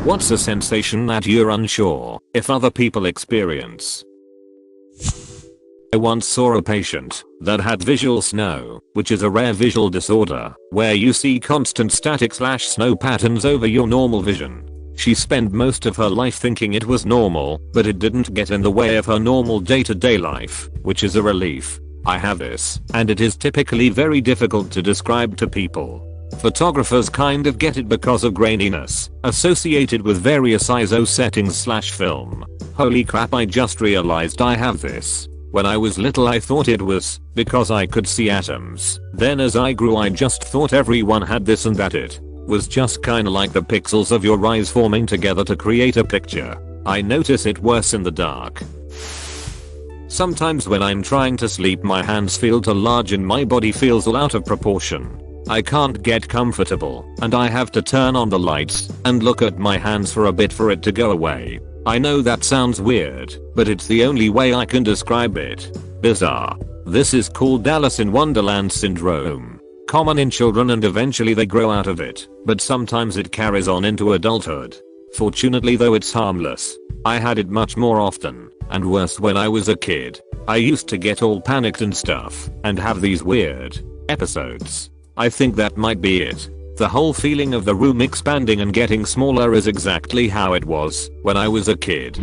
What's a sensation that you're unsure if other people experience? I once saw a patient that had visual snow, which is a rare visual disorder where you see constant static/snow patterns over your normal vision. She spent most of her life thinking it was normal, but it didn't get in the way of her normal day-to-day life, which is a relief. I have this, and it is typically very difficult to describe to people. Photographers kind of get it because of graininess associated with various ISO settings/film. Holy crap, I just realized I have this. When I was little I thought it was because I could see atoms. Then as I grew I just thought everyone had this and that it was just kinda like the pixels of your eyes forming together to create a picture. I notice it worse in the dark. Sometimes when I'm trying to sleep my hands feel too large and my body feels all out of proportion. I can't get comfortable and I have to turn on the lights and look at my hands for a bit for it to go away. I know that sounds weird, but it's the only way I can describe it. Bizarre. This is called Alice in Wonderland syndrome. Common in children and eventually they grow out of it, but sometimes it carries on into adulthood. Fortunately though it's harmless. I had it much more often, and worse when I was a kid. I used to get all panicked and stuff, and have these weird episodes. I think that might be it. The whole feeling of the room expanding and getting smaller is exactly how it was when I was a kid.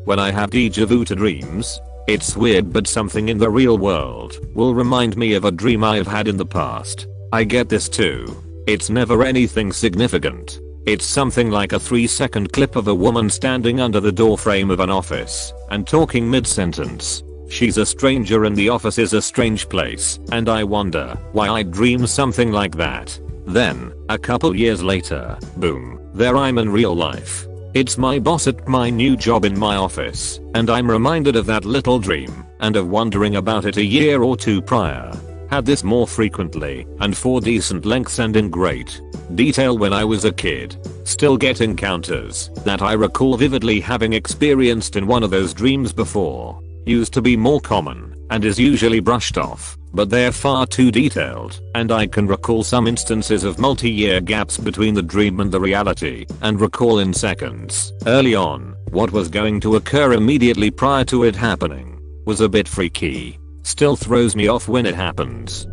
When I have deja vu to dreams, it's weird but something in the real world will remind me of a dream I've had in the past. I get this too. It's never anything significant. It's something like a 3-second clip of a woman standing under the doorframe of an office and talking mid-sentence. She's a stranger and the office is a strange place, and I wonder why I dream something like that. Then, a couple years later, boom, there I'm in real life. It's my boss at my new job in my office, and I'm reminded of that little dream, and of wondering about it a year or two prior. Had this more frequently, and for decent lengths and in great detail when I was a kid. Still get encounters that I recall vividly having experienced in one of those dreams before. Used to be more common, and is usually brushed off, but they're far too detailed, and I can recall some instances of multi-year gaps between the dream and the reality, and recall in seconds, early on, what was going to occur immediately prior to it happening. Was a bit freaky. Still throws me off when it happens.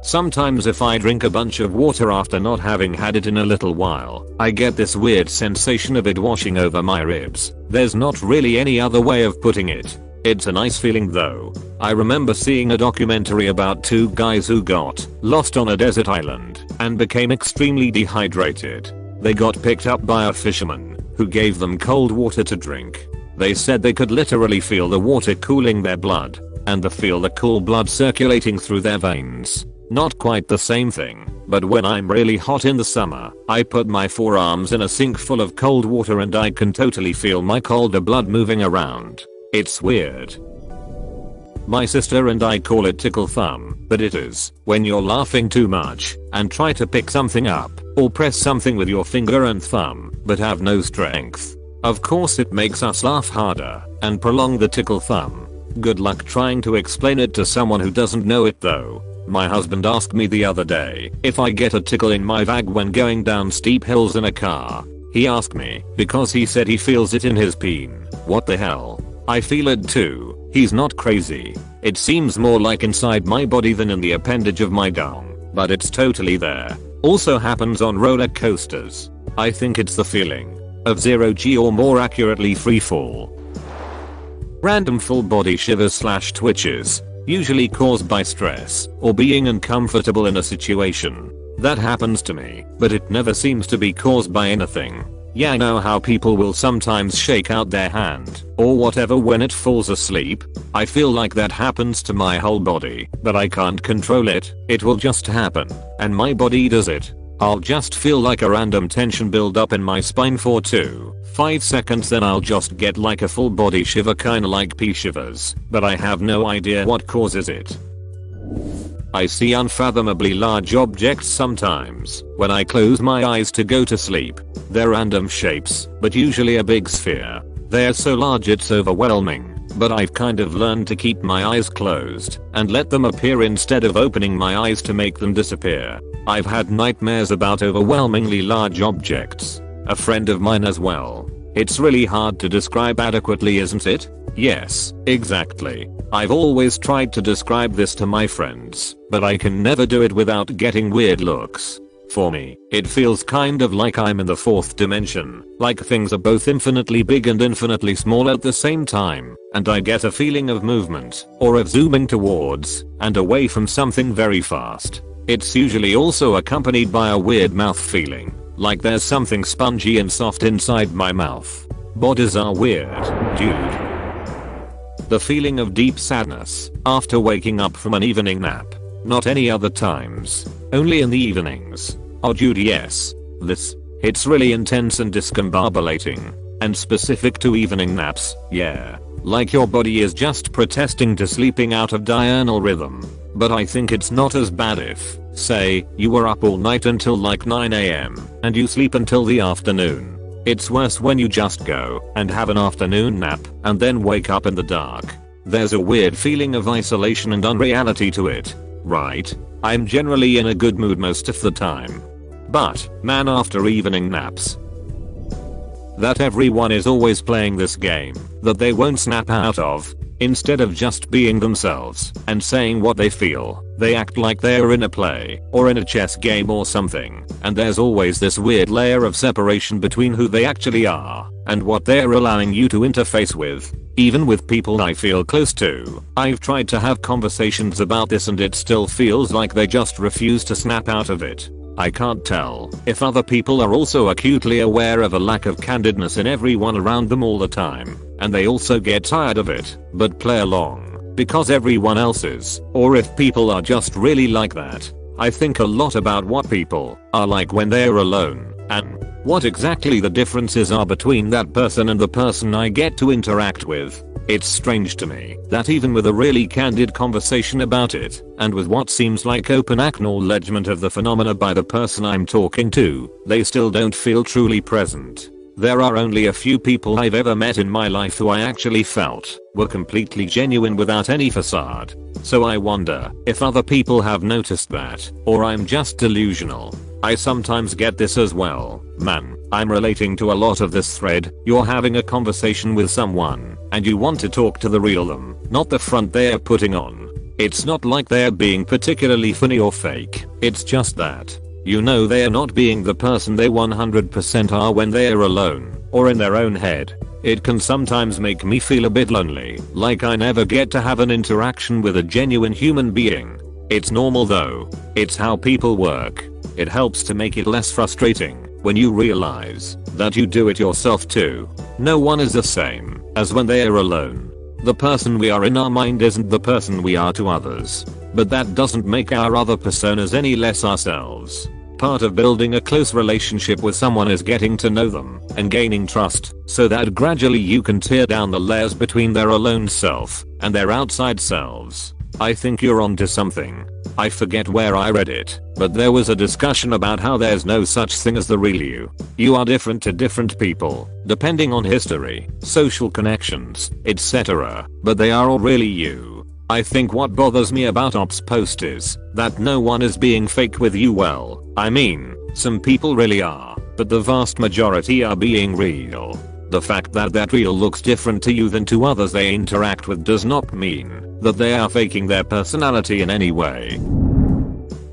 Sometimes if I drink a bunch of water after not having had it in a little while, I get this weird sensation of it washing over my ribs. There's not really any other way of putting it. It's a nice feeling though. I remember seeing a documentary about two guys who got lost on a desert island and became extremely dehydrated. They got picked up by a fisherman who gave them cold water to drink. They said they could literally feel the water cooling their blood and feel the cool blood circulating through their veins. Not quite the same thing, but when I'm really hot in the summer, I put my forearms in a sink full of cold water and I can totally feel my colder blood moving around. It's weird. My sister and I call it tickle thumb, but it is when you're laughing too much and try to pick something up or press something with your finger and thumb, but have no strength. Of course it makes us laugh harder and prolong the tickle thumb. Good luck trying to explain it to someone who doesn't know it though. My husband asked me the other day if I get a tickle in my vag when going down steep hills in a car. He asked me because he said he feels it in his peen. What the hell? I feel it too. He's not crazy. It seems more like inside my body than in the appendage of my dong, but it's totally there. Also happens on roller coasters. I think it's the feeling of 0G or more accurately free fall. Random full body shivers/twitches, usually caused by stress or being uncomfortable in a situation. That happens to me, but it never seems to be caused by anything. Yeah, I know how people will sometimes shake out their hand or whatever when it falls asleep. I feel like that happens to my whole body, but I can't control it. It will just happen, and my body does it. I'll just feel like a random tension build up in my spine for 2-5 seconds, then I'll just get like a full body shiver, kinda like pea shivers, but I have no idea what causes it. I see unfathomably large objects sometimes when I close my eyes to go to sleep. They're random shapes, but usually a big sphere. They're so large it's overwhelming, but I've kind of learned to keep my eyes closed and let them appear instead of opening my eyes to make them disappear. I've had nightmares about overwhelmingly large objects. A friend of mine as well. It's really hard to describe adequately, isn't it? Yes, exactly. I've always tried to describe this to my friends, but I can never do it without getting weird looks. For me, it feels kind of like I'm in the fourth dimension, like things are both infinitely big and infinitely small at the same time, and I get a feeling of movement, or of zooming towards, and away from something very fast. It's usually also accompanied by a weird mouth feeling, like there's something spongy and soft inside my mouth. Bodies are weird, dude. The feeling of deep sadness after waking up from an evening nap. Not any other times. Only in the evenings. Oh dude, yes. It's really intense and discombobulating. And specific to evening naps, yeah. Like your body is just protesting to sleeping out of diurnal rhythm. But I think it's not as bad if, say, you were up all night until like 9 AM and you sleep until the afternoon. It's worse when you just go and have an afternoon nap and then wake up in the dark. There's a weird feeling of isolation and unreality to it. Right? I'm generally in a good mood most of the time. But, man, after evening naps, that everyone is always playing this game that they won't snap out of. Instead of just being themselves and saying what they feel, they act like they're in a play or in a chess game or something, and there's always this weird layer of separation between who they actually are and what they're allowing you to interface with. Even with people I feel close to, I've tried to have conversations about this and it still feels like they just refuse to snap out of it. I can't tell if other people are also acutely aware of a lack of candidness in everyone around them all the time, and they also get tired of it, but play along because everyone else is, or if people are just really like that. I think a lot about what people are like when they're alone, and what exactly the differences are between that person and the person I get to interact with. It's strange to me that even with a really candid conversation about it, and with what seems like open acknowledgement of the phenomena by the person I'm talking to, they still don't feel truly present. There are only a few people I've ever met in my life who I actually felt were completely genuine without any facade. So I wonder if other people have noticed that, or I'm just delusional. I sometimes get this as well. Man, I'm relating to a lot of this thread. You're having a conversation with someone, and you want to talk to the real them, not the front they're putting on. It's not like they're being particularly funny or fake, it's just that you know they're not being the person they 100% are when they're alone, or in their own head. It can sometimes make me feel a bit lonely, like I never get to have an interaction with a genuine human being. It's normal though. It's how people work. It helps to make it less frustrating when you realize that you do it yourself too. No one is the same as when they are alone. The person we are in our mind isn't the person we are to others. But that doesn't make our other personas any less ourselves. Part of building a close relationship with someone is getting to know them and gaining trust, so that gradually you can tear down the layers between their alone self and their outside selves. I think you're onto something. I forget where I read it, but there was a discussion about how there's no such thing as the real you. You are different to different people, depending on history, social connections, etc., but they are all really you. I think what bothers me about Ops post is that no one is being fake with you. Well, I mean, some people really are, but the vast majority are being real. The fact that that real looks different to you than to others they interact with does not mean that they are faking their personality in any way.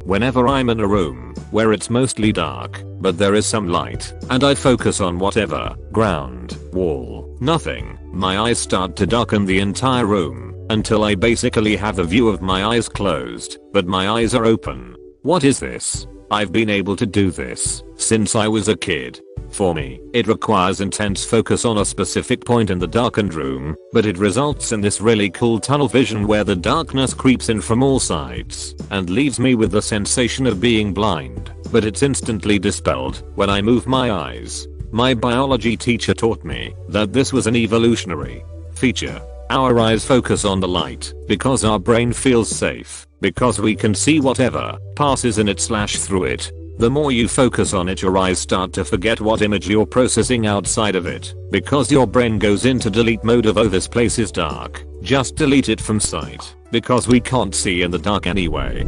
Whenever I'm in a room where it's mostly dark, but there is some light, and I focus on whatever, ground, wall, nothing, my eyes start to darken the entire room until I basically have a view of my eyes closed, but my eyes are open. What is this? I've been able to do this since I was a kid. For me, it requires intense focus on a specific point in the darkened room, but it results in this really cool tunnel vision where the darkness creeps in from all sides and leaves me with the sensation of being blind, but it's instantly dispelled when I move my eyes. My biology teacher taught me that this was an evolutionary feature. Our eyes focus on the light because our brain feels safe, because we can see whatever passes in it / through it. The more you focus on it, your eyes start to forget what image you're processing outside of it, because your brain goes into delete mode of, oh, this place is dark, just delete it from sight, because we can't see in the dark anyway.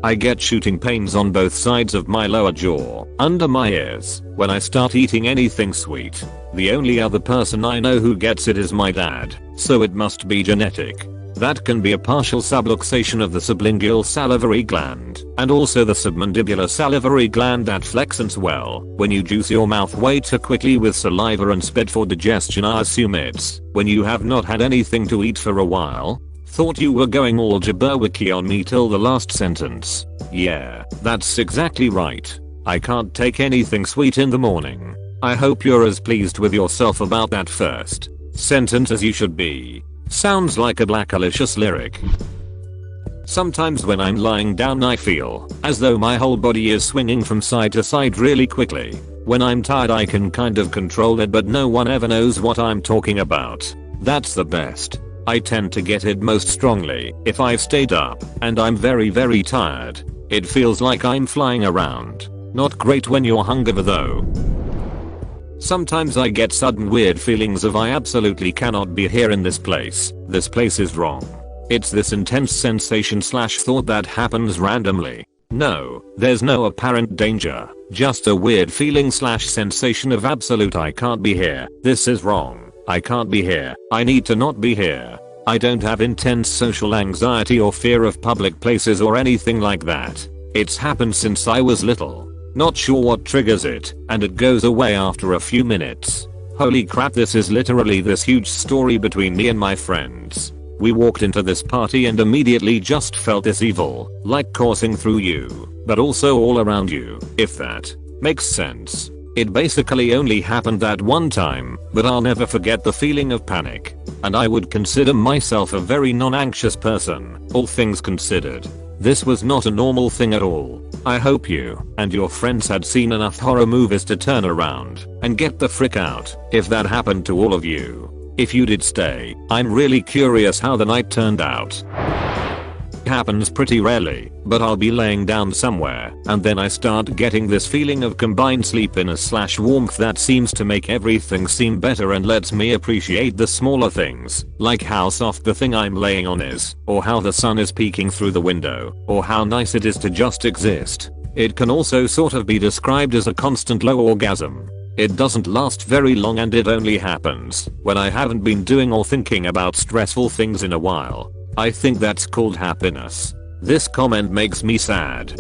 I get shooting pains on both sides of my lower jaw, under my ears, when I start eating anything sweet. The only other person I know who gets it is my dad, so it must be genetic. That can be a partial subluxation of the sublingual salivary gland, and also the submandibular salivary gland that flexes well when you juice your mouth way too quickly with saliva and spit for digestion. I assume it's when you have not had anything to eat for a while. Thought you were going all Jabberwocky on me till the last sentence. Yeah, that's exactly right. I can't take anything sweet in the morning. I hope you're as pleased with yourself about that first sentence as you should be. Sounds like a Blackalicious lyric. Sometimes when I'm lying down I feel as though my whole body is swinging from side to side really quickly. When I'm tired I can kind of control it, but no one ever knows what I'm talking about. That's the best. I tend to get it most strongly if I've stayed up and I'm very tired. It feels like I'm flying around. Not great when you're hungover though. Sometimes I get sudden weird feelings of I absolutely cannot be here in this place. This place is wrong. It's this intense sensation / thought that happens randomly. No, there's no apparent danger. Just a weird feeling / sensation of absolute I can't be here. This is wrong. I can't be here. I need to not be here. I don't have intense social anxiety or fear of public places or anything like that. It's happened since I was little. Not sure what triggers it, and it goes away after a few minutes. Holy crap, this is literally this huge story between me and my friends. We walked into this party and immediately just felt this evil, like coursing through you, but also all around you, if that makes sense. It basically only happened that one time, but I'll never forget the feeling of panic. And I would consider myself a very non-anxious person, all things considered. This was not a normal thing at all. I hope you and your friends had seen enough horror movies to turn around and get the frick out if that happened to all of you. If you did stay, I'm really curious how the night turned out. Happens pretty rarely, but I'll be laying down somewhere and then I start getting this feeling of combined sleepiness / warmth that seems to make everything seem better and lets me appreciate the smaller things, like how soft the thing I'm laying on is, or how the sun is peeking through the window, or how nice it is to just exist. It can also sort of be described as a constant low orgasm. It doesn't last very long and it only happens when I haven't been doing or thinking about stressful things in a while. I think that's called happiness. This comment makes me sad.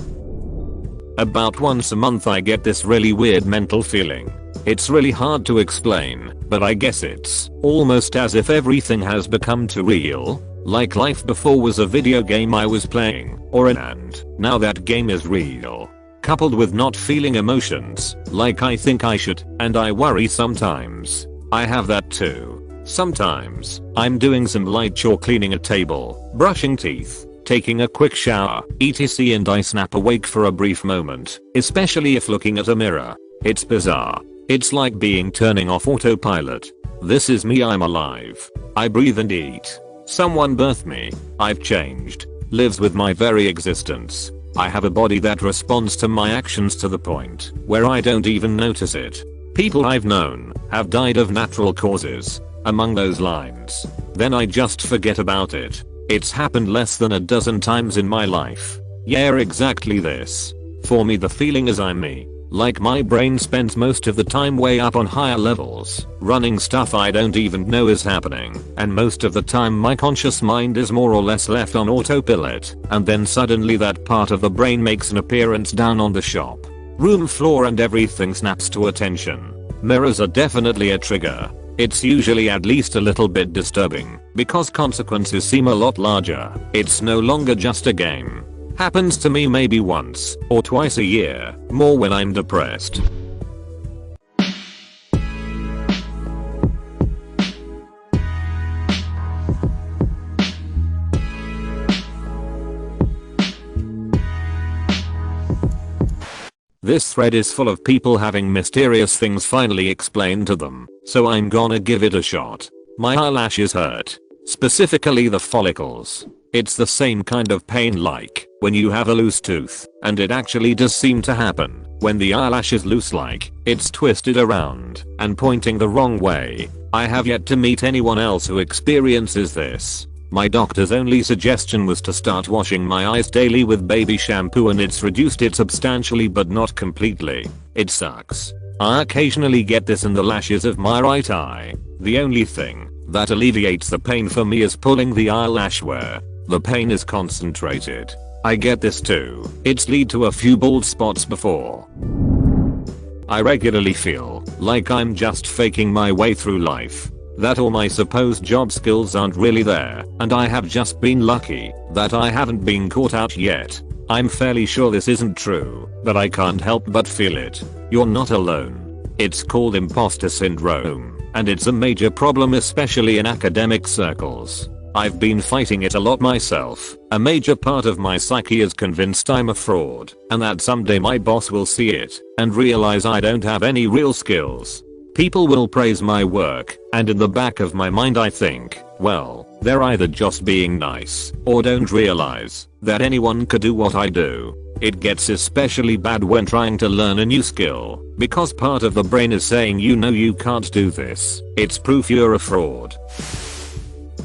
About once a month I get this really weird mental feeling. It's really hard to explain, but I guess it's almost as if everything has become too real, like life before was a video game I was playing, and now that game is real. Coupled with not feeling emotions, like I think I should, and I worry sometimes. I have that too. Sometimes, I'm doing some light chore, cleaning a table, brushing teeth, taking a quick shower, etc, and I snap awake for a brief moment, especially if looking at a mirror. It's bizarre. It's like being turning off autopilot. This is me, I'm alive. I breathe and eat. Someone birthed me. I've changed. Lives with my very existence. I have a body that responds to my actions to the point where I don't even notice it. People I've known have died of natural causes. Among those lines. Then I just forget about it. It's happened less than a dozen times in my life. Yeah, exactly this. For me the feeling is I'm me. Like my brain spends most of the time way up on higher levels, running stuff I don't even know is happening, and most of the time my conscious mind is more or less left on autopilot, and then suddenly that part of the brain makes an appearance down on the shop room floor and everything snaps to attention. Mirrors are definitely a trigger. It's usually at least a little bit disturbing, because consequences seem a lot larger. It's no longer just a game. Happens to me maybe once or twice a year, more when I'm depressed. This thread is full of people having mysterious things finally explained to them, so I'm gonna give it a shot. My eyelashes hurt. Specifically the follicles. It's the same kind of pain like when you have a loose tooth, and it actually does seem to happen when the eyelash is loose, like it's twisted around and pointing the wrong way. I have yet to meet anyone else who experiences this. My doctor's only suggestion was to start washing my eyes daily with baby shampoo, and it's reduced it substantially but not completely. It sucks. I occasionally get this in the lashes of my right eye. The only thing that alleviates the pain for me is pulling the eyelash where the pain is concentrated. I get this too. It's led to a few bald spots before. I regularly feel like I'm just faking my way through life, that all my supposed job skills aren't really there, and I have just been lucky that I haven't been caught out yet. I'm fairly sure this isn't true, but I can't help but feel it. You're not alone. It's called imposter syndrome, and it's a major problem, especially in academic circles. I've been fighting it a lot myself. A major part of my psyche is convinced I'm a fraud, and that someday my boss will see it and realize I don't have any real skills. People will praise my work, and in the back of my mind I think, well, they're either just being nice or don't realize that anyone could do what I do. It gets especially bad when trying to learn a new skill, because part of the brain is saying you can't do this. It's proof you're a fraud.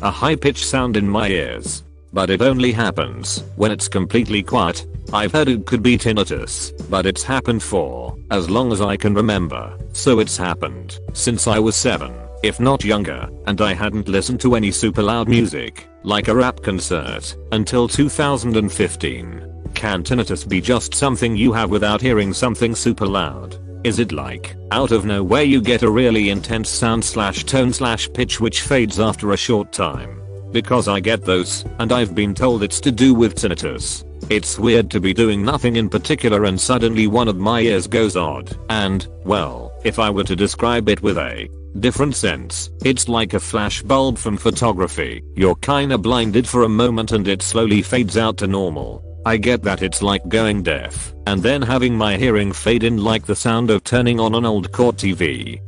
A high-pitched sound in my ears. But it only happens when it's completely quiet. I've heard it could be tinnitus, but it's happened for as long as I can remember. So it's happened since I was 7, if not younger, and I hadn't listened to any super loud music, like a rap concert, until 2015. Can tinnitus be just something you have without hearing something super loud? Is it like, out of nowhere you get a really intense sound / tone / pitch which fades after a short time? Because I get those, and I've been told it's to do with tinnitus. It's weird to be doing nothing in particular and suddenly one of my ears goes odd, and, well, if I were to describe it with a different sense, it's like a flash bulb from photography. You're kinda blinded for a moment and it slowly fades out to normal. I get that it's like going deaf and then having my hearing fade in like the sound of turning on an old court TV.